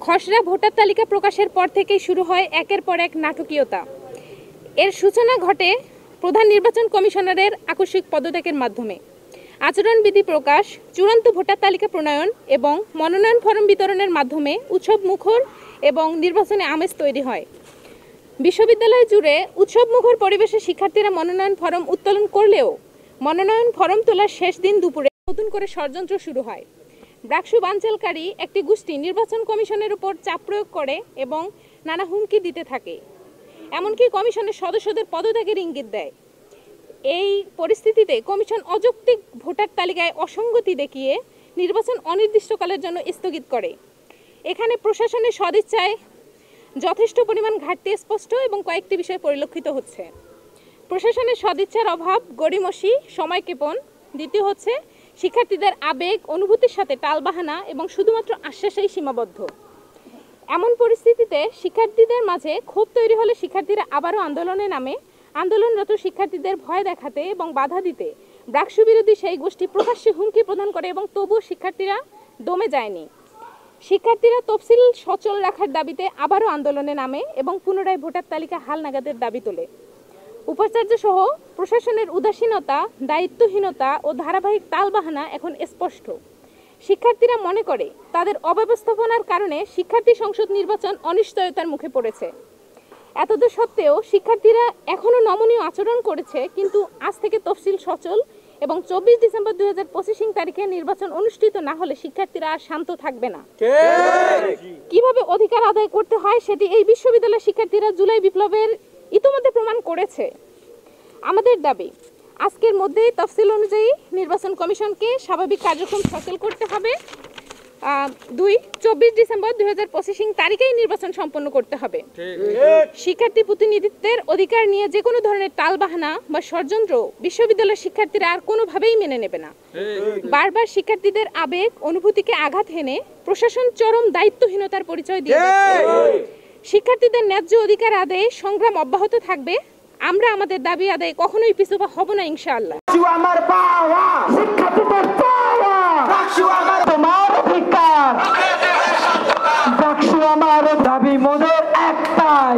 খসড়া ভোটার তালিকা প্রকাশের পর থেকেই শুরু হয় একের পর এক নাটকীয়তা। এর সূচনা ঘটে প্রধান নির্বাচন কমিশনারের আকস্মিক পদত্যাগের মাধ্যমে। আচরণবিধি প্রকাশ, চূড়ান্ত ভোটার তালিকা প্রণয়ন এবং মনোনয়ন ফরম বিতরণের মাধ্যমে উৎসব মুখর এবং নির্বাচনে আমেজ তৈরি হয়। বিশ্ববিদ্যালয় জুড়ে উৎসব মুখর পরিবেশে শিক্ষার্থীরা মনোনয়ন ফরম উত্তোলন করলেও মনোনয়ন ফরম তোলার শেষ দিন দুপুরে নতুন করে ষড়যন্ত্র শুরু হয়। ব্রাকসু বানচালকারী একটি গোষ্ঠী নির্বাচন কমিশনের উপর চাপ প্রয়োগ করে এবং নানা হুমকি দিতে থাকে, এমনকি কমিশনের সদস্যদের পদত্যাগের ইঙ্গিত দেয়। এই পরিস্থিতিতে কমিশন অযৌক্তিক ভোটার তালিকায় অসঙ্গতি দেখিয়ে নির্বাচন অনির্দিষ্টকালের জন্য স্থগিত করে। এখানে প্রশাসনের সদিচ্ছায় যথেষ্ট পরিমাণ ঘাটতি স্পষ্ট এবং কয়েকটি বিষয় পরিলক্ষিত হচ্ছে। প্রশাসনের সদিচ্ছার অভাব, গড়িমসি, সময়ক্ষেপণ। দ্বিতীয় হচ্ছে শিক্ষার্থীদের আবেগ অনুভূতির সাথে টালবাহানা এবং শুধুমাত্র আশ্বাসেই সীমাবদ্ধ। এমন পরিস্থিতিতে শিক্ষার্থীদের মাঝে ক্ষোভ তৈরি হলে শিক্ষার্থীরা আবারও আন্দোলনে নামে। আন্দোলনরত শিক্ষার্থীদের ভয় দেখাতে এবং বাধা দিতে ব্রাকসু বিরোধী সেই গোষ্ঠী প্রকাশ্যে হুমকি প্রদান করে এবং তবুও শিক্ষার্থীরা দমে যায়নি। শিক্ষার্থীরা তফসিল সচল রাখার দাবিতে আবারও আন্দোলনে নামে এবং পুনরায় ভোটার তালিকা হালনাগাদের দাবি তোলে। উপাচার্য সহ প্রশাসনের উদাসীনতা, দায়িত্বহীনতা ও ধারাবাহিক টালবাহানা এখন স্পষ্ট। শিক্ষার্থীরা মনে করে তাদের অব্যবস্থাপনার কারণে শিক্ষার্থী সংসদ নির্বাচন অনিশ্চয়তার মুখে পড়েছে। এতদূর সত্ত্বেও শিক্ষার্থীরা এখনও নমনীয় আচরণ করেছে, কিন্তু আজ থেকে তফসিল সচল এবং 24 ডিসেম্বর 2025 তারিখে নির্বাচন অনুষ্ঠিত না হলে শিক্ষার্থীরা আর শান্ত থাকবে না। কিভাবে অধিকার আদায় করতে হয় সেটি এই বিশ্ববিদ্যালয়ের শিক্ষার্থীরা জুলাই বিপ্লবের ইতিমধ্যে প্রমাণ করেছে। আমাদের দাবি, আজকের মধ্যেই তফসিল অনুযায়ী নির্বাচন কমিশনকে স্বাভাবিক কার্যক্রম সচল করতে হবে। 24 ডিসেম্বর 2025 তারিখেই নির্বাচন সম্পন্ন করতে হবে। শিক্ষার্থী প্রতিনিধিত্বের অধিকার নিয়ে যে কোনো ধরনের টালবাহানা বা ষড়যন্ত্র বিশ্ববিদ্যালয়ের শিক্ষার্থীরা আর কোনোভাবেই মেনে নেবে না। বারবার শিক্ষার্থীদের আবেগ অনুভূতিকে আঘাত হেনে প্রশাসন চরম দায়িত্বহীনতার পরিচয় দিয়ে যাচ্ছে। শিক্ষার্থীদের ন্যায্য অধিকার আদায়ে সংগ্রাম অব্যাহত থাকবে। আমরা আমাদের দাবি আদায়ে কখনোই পিছু হব না, ইনশাআল্লাহ। আমার পাওয়া, শিক্ষার্থীদের পাওয়া, আমার তোমার অধিকার, আমার দাবি মনের একটাই।